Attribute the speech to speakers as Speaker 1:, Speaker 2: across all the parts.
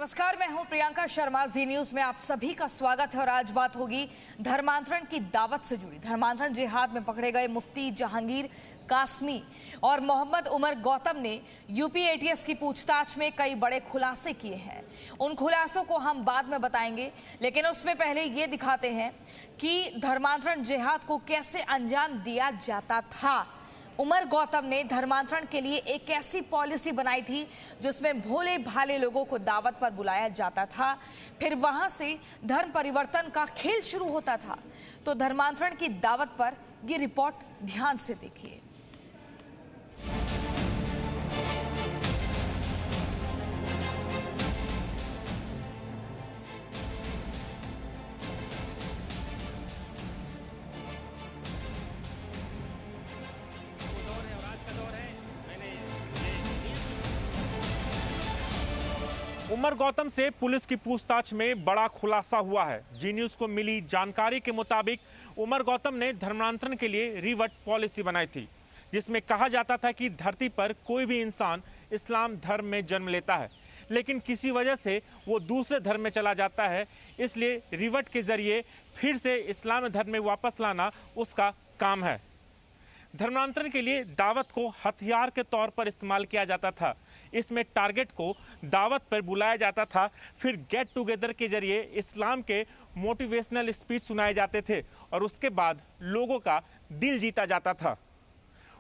Speaker 1: नमस्कार, मैं हूं प्रियंका शर्मा। जी न्यूज में आप सभी का स्वागत है और आज बात होगी धर्मांतरण की दावत से जुड़ी। धर्मांतरण जिहाद में पकड़े गए मुफ्ती जहांगीर कासमी और मोहम्मद उमर गौतम ने यूपी एटीएस की पूछताछ में कई बड़े खुलासे किए हैं। उन खुलासों को हम बाद में बताएंगे, लेकिन उसमें पहले ये दिखाते हैं कि धर्मांतरण जिहाद को कैसे अंजाम दिया जाता था। उमर गौतम ने धर्मांतरण के लिए एक ऐसी पॉलिसी बनाई थी जिसमें भोले भाले लोगों को दावत पर बुलाया जाता था, फिर वहां से धर्म परिवर्तन का खेल शुरू होता था। तो धर्मांतरण की दावत पर ये रिपोर्ट ध्यान से देखिए।
Speaker 2: उमर गौतम से पुलिस की पूछताछ में बड़ा खुलासा हुआ है। जी न्यूज को मिली जानकारी के मुताबिक उमर गौतम ने धर्मांतरण के लिए रिवर्ट पॉलिसी बनाई थी, जिसमें कहा जाता था कि धरती पर कोई भी इंसान इस्लाम धर्म में जन्म लेता है, लेकिन किसी वजह से वो दूसरे धर्म में चला जाता है। इसलिए रिवर्ट के जरिए फिर से इस्लाम धर्म में वापस लाना उसका काम है। धर्मांतरण के लिए दावत को हथियार के तौर पर इस्तेमाल किया जाता था। इसमें टारगेट को दावत पर बुलाया जाता था, फिर गेट टुगेदर के जरिए इस्लाम के मोटिवेशनल स्पीच सुनाए जाते थे और उसके बाद लोगों का दिल जीता जाता था।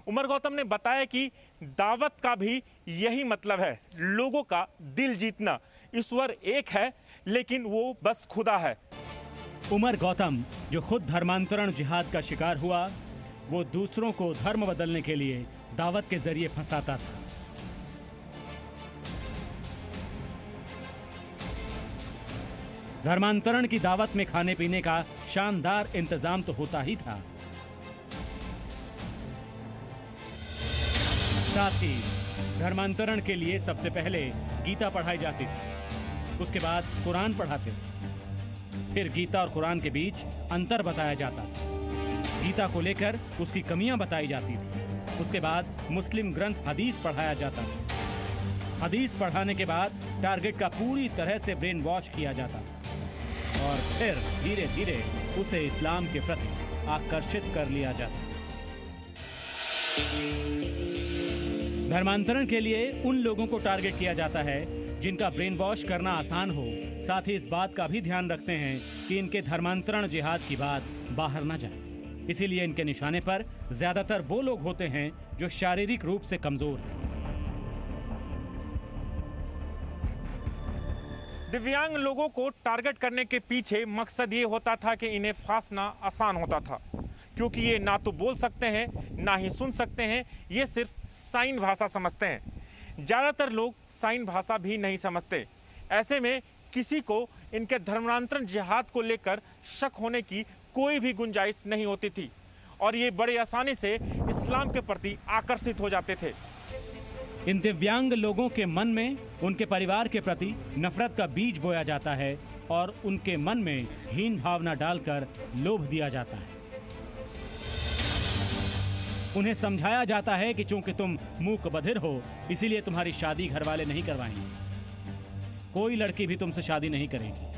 Speaker 2: उमर गौतम ने बताया कि दावत का भी यही मतलब है, लोगों का दिल जीतना। ईश्वर एक है, लेकिन वो बस खुदा है।
Speaker 3: उमर गौतम, जो खुद धर्मांतरण जिहाद का शिकार हुआ, वो दूसरों को धर्म बदलने के लिए दावत के जरिए फंसाता था। धर्मांतरण की दावत में खाने पीने का शानदार इंतजाम तो होता ही था, साथ ही धर्मांतरण के लिए सबसे पहले गीता पढ़ाई जाती थी, उसके बाद कुरान पढ़ाते थे, फिर गीता और कुरान के बीच अंतर बताया जाता था, गीता को लेकर उसकी कमियां बताई जाती थी, उसके बाद मुस्लिम ग्रंथ हदीस पढ़ाया जाता था। हदीस पढ़ाने के बाद टारगेट का पूरी तरह से ब्रेन वॉश किया जाता था और फिर धीरे धीरे उसे इस्लाम के प्रति आकर्षित कर लिया जाता। धर्मांतरण के लिए उन लोगों को टारगेट किया जाता है जिनका ब्रेन वॉश करना आसान हो। साथ ही इस बात का भी ध्यान रखते हैं कि इनके धर्मांतरण जिहाद की बात बाहर न जाए, इसीलिए इनके निशाने पर ज्यादातर वो लोग होते हैं जो शारीरिक रूप से कमजोर हैं।
Speaker 2: दिव्यांग लोगों को टारगेट करने के पीछे मकसद ये होता था कि इन्हें फांसना आसान होता था, क्योंकि ये ना तो बोल सकते हैं ना ही सुन सकते हैं, ये सिर्फ साइन भाषा समझते हैं। ज़्यादातर लोग साइन भाषा भी नहीं समझते। ऐसे में किसी को इनके धर्मांतरण जिहाद को लेकर शक होने की कोई भी गुंजाइश नहीं होती थी और ये बड़े आसानी से इस्लाम के प्रति आकर्षित हो जाते थे।
Speaker 3: इन दिव्यांग लोगों के मन में उनके परिवार के प्रति नफरत का बीज बोया जाता है और उनके मन में हीन भावना डालकर लोभ दिया जाता है। उन्हें समझाया जाता है कि चूंकि तुम मूक बधिर हो, इसीलिए तुम्हारी शादी घर वाले नहीं करवाएंगे, कोई लड़की भी तुमसे शादी नहीं करेगी,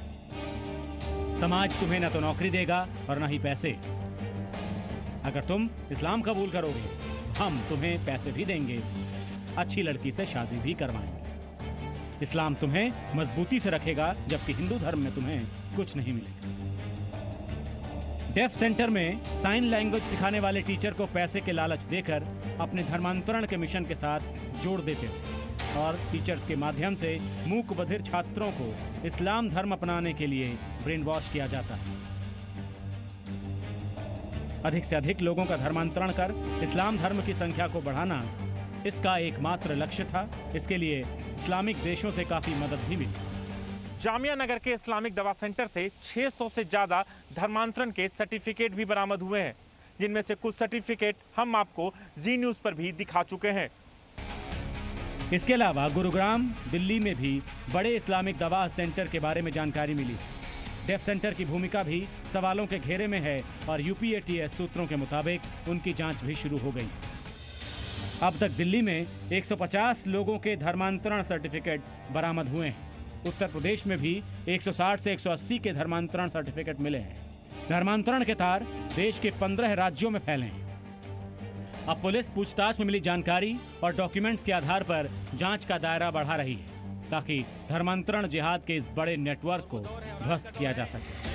Speaker 3: समाज तुम्हें न तो नौकरी देगा और न ही पैसे। अगर तुम इस्लाम कबूल करोगे, हम तुम्हें पैसे भी देंगे, अच्छी लड़की से शादी भी करवाएंगे। इस्लाम तुम्हें मजबूती से रखेगा, जबकि हिंदू धर्म में तुम्हें कुछ नहीं मिलेगा। डेफ सेंटर में साइन लैंग्वेज सिखाने वाले टीचर को पैसे के लालच देकर अपने धर्मांतरण के मिशन के साथ जोड़ देते थे और टीचर्स के माध्यम से मूक बधिर छात्रों को इस्लाम धर्म अपनाने के लिए ब्रेन वॉश किया जाता है। अधिक से अधिक लोगों का धर्मांतरण कर इस्लाम धर्म की संख्या को बढ़ाना इसका एकमात्र लक्ष्य था। इसके लिए इस्लामिक देशों से काफी मदद भी मिली।
Speaker 2: जामिया नगर के इस्लामिक दवा सेंटर से 600 से ज़्यादा धर्मांतरण के सर्टिफिकेट भी बरामद हुए हैं, जिनमें से कुछ सर्टिफिकेट हम आपको जी न्यूज़ पर भी दिखा चुके हैं।
Speaker 3: इसके अलावा गुरुग्राम, दिल्ली में भी बड़े इस्लामिक दवा सेंटर के बारे में जानकारी मिली। डेफ सेंटर की भूमिका भी सवालों के घेरे में है और यूपी एटीएस सूत्रों के मुताबिक उनकी जांच भी शुरू हो गई। अब तक दिल्ली में 150 लोगों के धर्मांतरण सर्टिफिकेट बरामद हुए हैं। उत्तर प्रदेश में भी 160 से 180 के धर्मांतरण सर्टिफिकेट मिले हैं। धर्मांतरण के तार देश के 15 राज्यों में फैले हैं। अब पुलिस पूछताछ में मिली जानकारी और डॉक्यूमेंट्स के आधार पर जांच का दायरा बढ़ा रही है ताकि धर्मांतरण जिहाद के इस बड़े नेटवर्क को ध्वस्त किया जा सके।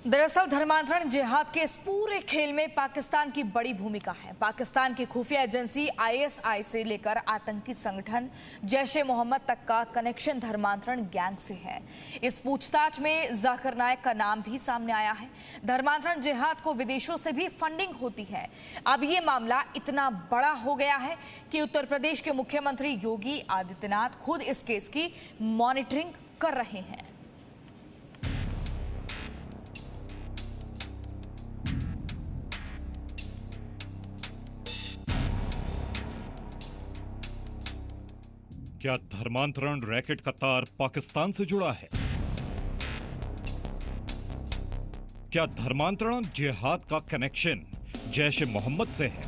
Speaker 1: दरअसल धर्मांतरण जिहाद के इस पूरे खेल में पाकिस्तान की बड़ी भूमिका है। पाकिस्तान की खुफिया एजेंसी आईएसआई से लेकर आतंकी संगठन जैश ए मोहम्मद तक का कनेक्शन धर्मांतरण गैंग से है। इस पूछताछ में जाकिर नाइक का नाम भी सामने आया है। धर्मांतरण जिहाद को विदेशों से भी फंडिंग होती है। अब ये मामला इतना बड़ा हो गया है कि उत्तर प्रदेश के मुख्यमंत्री योगी आदित्यनाथ खुद इस केस की मॉनिटरिंग कर रहे हैं।
Speaker 4: क्या धर्मांतरण रैकेट का तार पाकिस्तान से जुड़ा है? क्या धर्मांतरण जिहाद का कनेक्शन जैश ए मोहम्मद से है?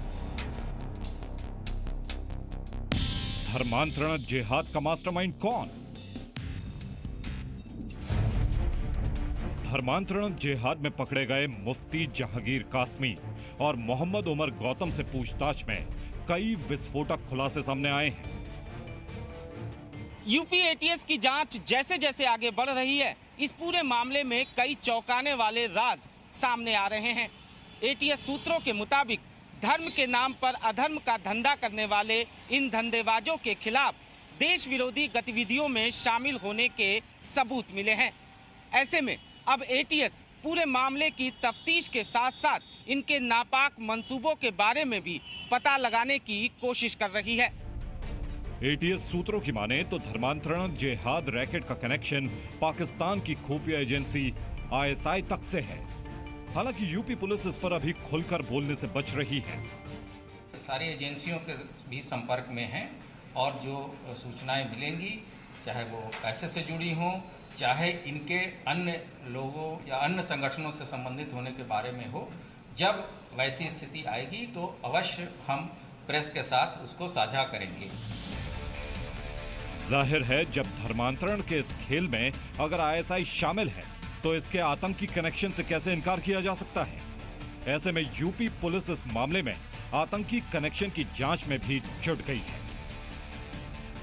Speaker 4: धर्मांतरण जिहाद का मास्टरमाइंड कौन? धर्मांतरण जिहाद में पकड़े गए मुफ्ती जहांगीर कासमी और मोहम्मद उमर गौतम से पूछताछ में कई विस्फोटक खुलासे सामने आए हैं।
Speaker 5: यूपी एटीएस की जांच जैसे जैसे आगे बढ़ रही है, इस पूरे मामले में कई चौंकाने वाले राज सामने आ रहे हैं। एटीएस सूत्रों के मुताबिक धर्म के नाम पर अधर्म का धंधा करने वाले इन धंधेबाजों के खिलाफ देश विरोधी गतिविधियों में शामिल होने के सबूत मिले हैं। ऐसे में अब एटीएस पूरे मामले की तफ्तीश के साथ साथ इनके नापाक मंसूबों के बारे में भी पता लगाने की कोशिश कर रही है।
Speaker 4: एटीएस सूत्रों की माने तो धर्मांतरण जिहाद रैकेट का कनेक्शन पाकिस्तान की खुफिया एजेंसी आईएसआई तक से है। हालांकि यूपी पुलिस इस पर अभी खुलकर बोलने से बच रही है।
Speaker 6: सारी एजेंसियों के भी संपर्क में हैं और जो सूचनाएं मिलेंगी, चाहे वो पैसे से जुड़ी हों, चाहे इनके अन्य लोगों या अन्य संगठनों से संबंधित होने के बारे में हो, जब वैसी स्थिति आएगी तो अवश्य हम प्रेस के साथ उसको साझा करेंगे।
Speaker 4: जाहिर है, जब धर्मांतरण के इस खेल में अगर आईएसआई शामिल है तो इसके आतंकी कनेक्शन से कैसे इनकार किया जा सकता है। ऐसे में यूपी पुलिस इस मामले में आतंकी कनेक्शन की जांच में भी जुट गई है।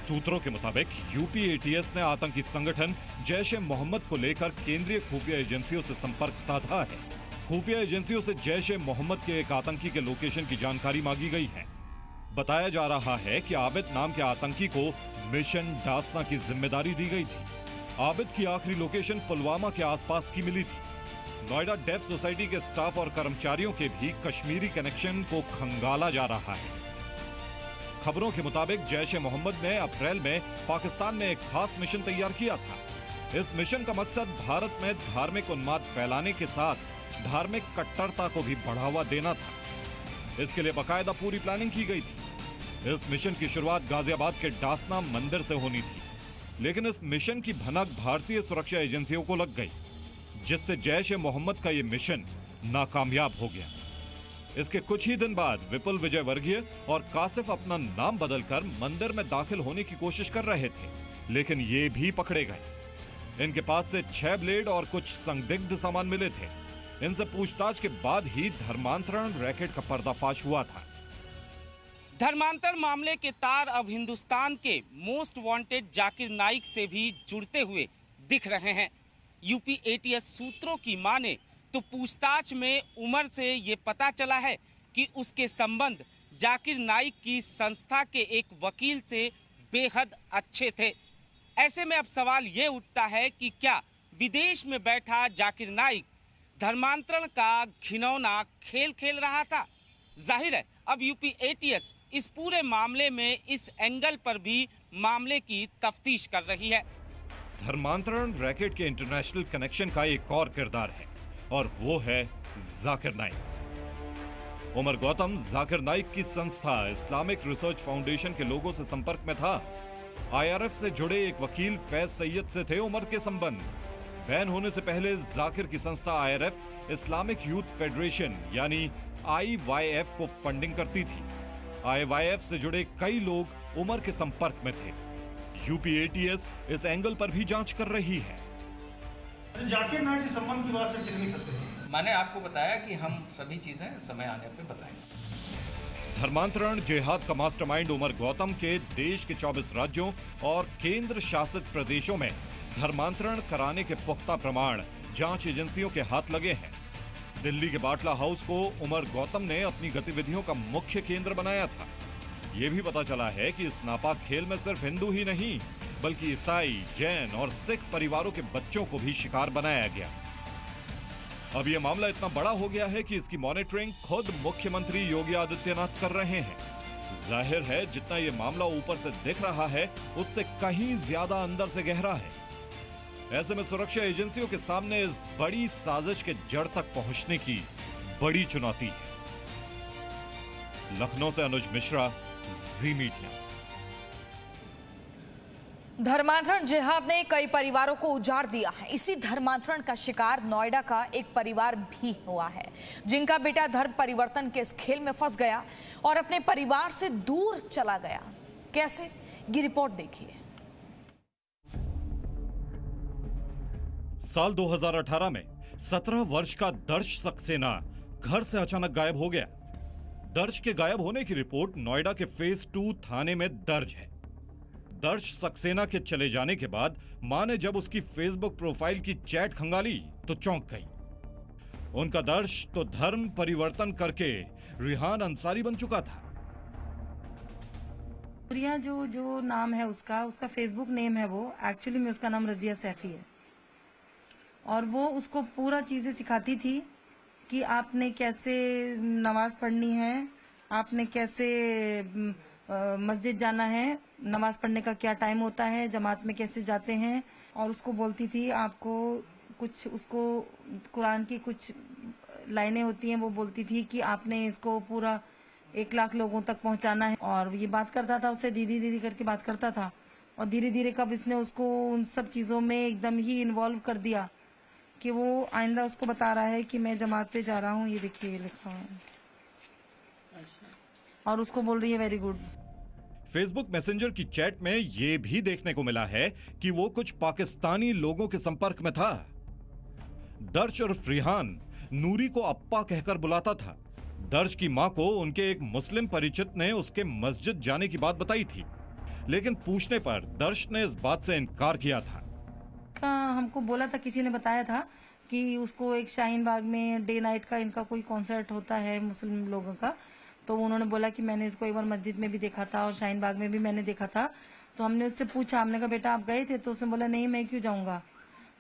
Speaker 4: सूत्रों के मुताबिक यूपी एटीएस ने आतंकी संगठन जैश ए मोहम्मद को लेकर केंद्रीय खुफिया एजेंसियों से संपर्क साधा है। खुफिया एजेंसियों से जैश ए मोहम्मद के एक आतंकी के लोकेशन की जानकारी मांगी गई है। बताया जा रहा है कि आबिद नाम के आतंकी को मिशन डासना की जिम्मेदारी दी गई थी। आबिद की आखिरी लोकेशन पुलवामा के आसपास की मिली थी। नोएडा डेफ सोसाइटी के स्टाफ और कर्मचारियों के भी कश्मीरी कनेक्शन को खंगाला जा रहा है। खबरों के मुताबिक जैश ए मोहम्मद ने अप्रैल में पाकिस्तान में एक खास मिशन तैयार किया था। इस मिशन का मकसद भारत में धार्मिक उन्माद फैलाने के साथ धार्मिक कट्टरता को भी बढ़ावा देना था। इसके लिए बाकायदा पूरी प्लानिंग की गई थी। इस मिशन की शुरुआत गाजियाबाद के डासना मंदिर से होनी थी, लेकिन इस मिशन की भनक भारतीय सुरक्षा एजेंसियों को लग गई, जिससे जैश ए मोहम्मद का ये मिशन नाकामयाब हो गया। इसके कुछ ही दिन बाद विपुल विजय वर्गीय और कासिफ अपना नाम बदलकर मंदिर में दाखिल होने की कोशिश कर रहे थे, लेकिन ये भी पकड़े गए। इनके पास से 6 ब्लेड और कुछ संदिग्ध सामान मिले थे। इनसे पूछताछ के बाद ही धर्मांतरण रैकेट का पर्दाफाश हुआ था।
Speaker 5: धर्मांतर मामले के तार अब हिंदुस्तान के मोस्ट वांटेड जाकिर नाइक से भी जुड़ते हुए दिख रहे हैं। यूपी एटीएस सूत्रों की माने तो पूछताछ में उमर से ये पता चला है कि उसके संबंध जाकिर नाइक की संस्था के एक वकील से बेहद अच्छे थे। ऐसे में अब सवाल ये उठता है कि क्या विदेश में बैठा जाकिर नाइक धर्मांतरण का घिनौना खेल खेल रहा था? जाहिर है, अब यूपी एटीएस इस पूरे मामले में इस एंगल पर भी मामले की तफ्तीश कर रही है।
Speaker 4: धर्मांतरण रैकेट के इंटरनेशनल कनेक्शन का एक और किरदार है और वो है जाकिर नाइक। उमर गौतम जाकिर नाइक की संस्था इस्लामिक रिसर्च फाउंडेशन के लोगों से संपर्क में था। आईआरएफ से जुड़े एक वकील फैज सैयद से थे उमर के संबंध। बैन होने से पहले जाकिर की संस्था आईआरएफ इस्लामिक यूथ फेडरेशन यानी IYF को फंडिंग करती थी। IYF से जुड़े कई लोग उमर के संपर्क में थे। यूपी एटीएस इस एंगल पर भी जांच कर रही है।
Speaker 7: जाकिर नाइक के संबंध की बात से कितनी सत्य है?
Speaker 6: मैंने आपको बताया कि हम सभी चीजें समय आने पे बताएंगे।
Speaker 4: धर्मांतरण जिहाद का मास्टरमाइंड उमर गौतम के देश के 24 राज्यों और केंद्र शासित प्रदेशों में धर्मांतरण कराने के पुख्ता प्रमाण जांच एजेंसियों के हाथ लगे हैं। दिल्ली के बाटला हाउस को उमर गौतम ने अपनी गतिविधियों का मुख्य केंद्र बनाया था। ये भी पता चला है कि इस नापाक खेल में सिर्फ हिंदू ही नहीं बल्कि ईसाई, जैन और सिख परिवारों के बच्चों को भी शिकार बनाया गया। अब यह मामला इतना बड़ा हो गया है कि इसकी मॉनिटरिंग खुद मुख्यमंत्री योगी आदित्यनाथ कर रहे हैं। जाहिर है जितना यह मामला ऊपर से दिख रहा है उससे कहीं ज्यादा अंदर से गहरा है। ऐसे में सुरक्षा एजेंसियों के सामने इस बड़ी साजिश के जड़ तक पहुंचने की बड़ी चुनौती है। लखनऊ से अनुज मिश्रा, जी मीडिया।
Speaker 1: धर्मांतरण जिहाद ने कई परिवारों को उजाड़ दिया है। इसी धर्मांतरण का शिकार नोएडा का एक परिवार भी हुआ है, जिनका बेटा धर्म परिवर्तन के इस खेल में फंस गया और अपने परिवार से दूर चला गया। कैसे, ये रिपोर्ट देखिए।
Speaker 4: साल 2018 में 17 वर्ष का दर्श सक्सेना घर से अचानक गायब हो गया। दर्श के गायब होने की रिपोर्ट नोएडा के फेज 2 थाने में दर्ज है। दर्श सक्सेना के चले जाने के बाद मां ने जब उसकी फेसबुक प्रोफाइल की चैट खंगाली तो चौंक गई। उनका दर्श तो धर्म परिवर्तन करके रिहान अंसारी बन चुका था।
Speaker 8: रिया जो नाम है उसका फेसबुक नेम है, वो एक्चुअली में उसका नाम रजिया सैफी है। और वो उसको पूरा चीजें सिखाती थी कि आपने कैसे नमाज पढ़नी है, आपने कैसे मस्जिद जाना है, नमाज पढ़ने का क्या टाइम होता है, जमात में कैसे जाते हैं। और उसको बोलती थी आपको कुछ, उसको कुरान की कुछ लाइनें होती हैं, वो बोलती थी कि आपने इसको पूरा 1 लाख लोगों तक पहुंचाना है। और ये बात करता था, उससे दीदी दीदी करके बात करता था। और धीरे धीरे कब इसने उसको उन सब चीजों में एकदम ही इन्वॉल्व कर दिया कि वो आइंदा उसको बता रहा है कि मैं जमात पे जा रहा हूँ, ये देखिए लिखा है। और उसको बोल रही है वेरी गुड।
Speaker 4: फेसबुक मैसेंजर की चैट में यह भी देखने को मिला है कि वो कुछ पाकिस्तानी लोगों के संपर्क में था। दर्श और रिहान नूरी को अप्पा कहकर बुलाता था। दर्श की मां को उनके एक मुस्लिम परिचित ने उसके मस्जिद जाने की बात बताई थी, लेकिन पूछने पर दर्श ने इस बात से इनकार किया था।
Speaker 8: हमको बोला था, किसी ने बताया था कि उसको एक शाहीन बाग में डे नाइट का इनका कोई कॉन्सर्ट होता है मुस्लिम लोगों का। तो उन्होंने बोला कि मैंने इसको एक बार मस्जिद में भी देखा था और शाहीन बाग में भी मैंने देखा था। तो हमने उससे पूछा, हमने कहा बेटा आप गए थे? तो उसने बोला नहीं, मैं क्यों जाऊंगा।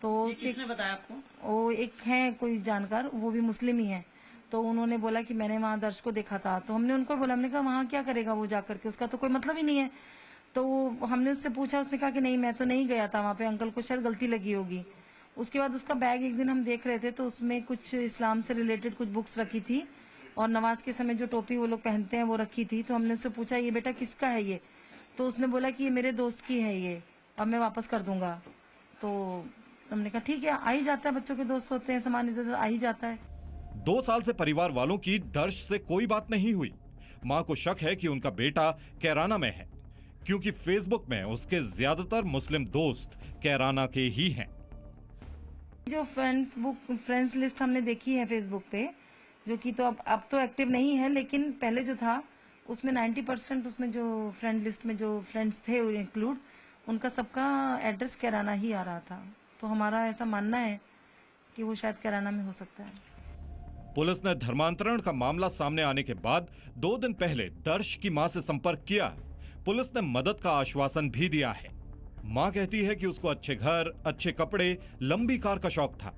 Speaker 8: तो किसने बताया आपको? वो एक है कोई जानकार, वो भी मुस्लिम ही है। तो उन्होंने बोला कि मैंने वहाँ दर्श को देखा था। तो हमने उनको बोला, हमने कहा वहाँ क्या करेगा वो जाकर के, उसका तो कोई मतलब ही नहीं है। तो हमने उससे पूछा, उसने कहा कि नहीं मैं तो नहीं गया था वहाँ पे, अंकल को शायद गलती लगी होगी। उसके बाद उसका बैग एक दिन हम देख रहे थे तो उसमें कुछ इस्लाम से रिलेटेड कुछ बुक्स रखी थी और नमाज के समय जो टोपी वो लोग पहनते हैं वो रखी थी। तो हमने उससे पूछा ये बेटा किसका है ये? तो उसने बोला कि ये मेरे दोस्त की है ये, अब मैं वापस कर दूंगा। तो हमने कहा ठीक है, आ ही जाता है, बच्चों के दोस्त होते हैं, सामान इधर आ ही जाता है।
Speaker 4: 2 साल से परिवार वालों की दर्श से कोई बात नहीं हुई। मां को शक है कि उनका बेटा कैराना में है, क्योंकि फेसबुक में उसके ज्यादातर मुस्लिम दोस्त कैराना के ही हैं।
Speaker 8: जो फ्रेंड्स लिस्ट हमने देखी है फेसबुक पे, जो कि तो अब तो एक्टिव नहीं है, लेकिन पहले जो था उसमें 90% उसमें जो फ्रेंड लिस्ट में जो फ्रेंड्स थे इंक्लूड, उनका सबका एड्रेस कैराना ही आ रहा था। तो हमारा ऐसा मानना है कि वो शायद कैराना में हो सकता है।
Speaker 4: पुलिस ने धर्मांतरण का मामला सामने आने के बाद 2 दिन पहले दर्श की मां से संपर्क किया। पुलिस ने मदद का आश्वासन भी दिया है। मां कहती है कि उसको अच्छे घर, अच्छे कपड़े, लंबी कार का शौक था।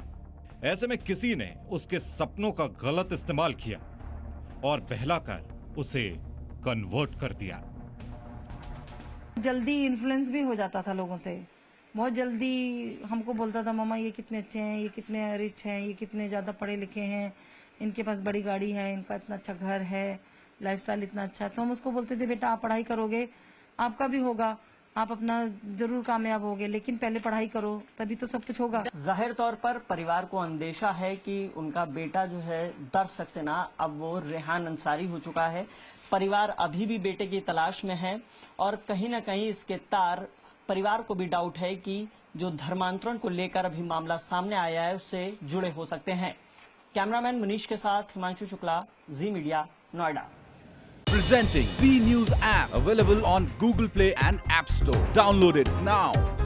Speaker 4: ऐसे में किसी ने उसके सपनों का गलत इस्तेमाल किया और बहलाकर उसे कन्वर्ट कर दिया।
Speaker 8: जल्दी इन्फ्लुएंस भी हो जाता था लोगों से, बहुत जल्दी हमको बोलता था मामा ये कितने अच्छे हैं, ये कितने रिच हैं, ये कितने ज्यादा पढ़े लिखे हैं, इनके पास बड़ी गाड़ी है, इनका इतना अच्छा घर है, लाइफस्टाइल इतना अच्छा है। तो हम उसको बोलते थे बेटा आप पढ़ाई करोगे, आपका भी होगा, आप अपना जरूर कामयाब होगे, लेकिन पहले पढ़ाई करो तभी तो सब कुछ होगा।
Speaker 9: जाहिर तौर पर परिवार को अंदेशा है कि उनका बेटा जो है दर्श सक्सेना अब वो रेहान अंसारी हो चुका है। परिवार अभी भी बेटे की तलाश में है और कहीं न कहीं इसके तार परिवार को भी डाउट है कि जो धर्मांतरण को लेकर अभी मामला सामने आया है उससे जुड़े हो सकते हैं। कैमरामैन मनीष के साथ Himanshu Shukla, Zee media, Noida.
Speaker 10: Presenting V News app, available on Google Play and App Store. Download it now.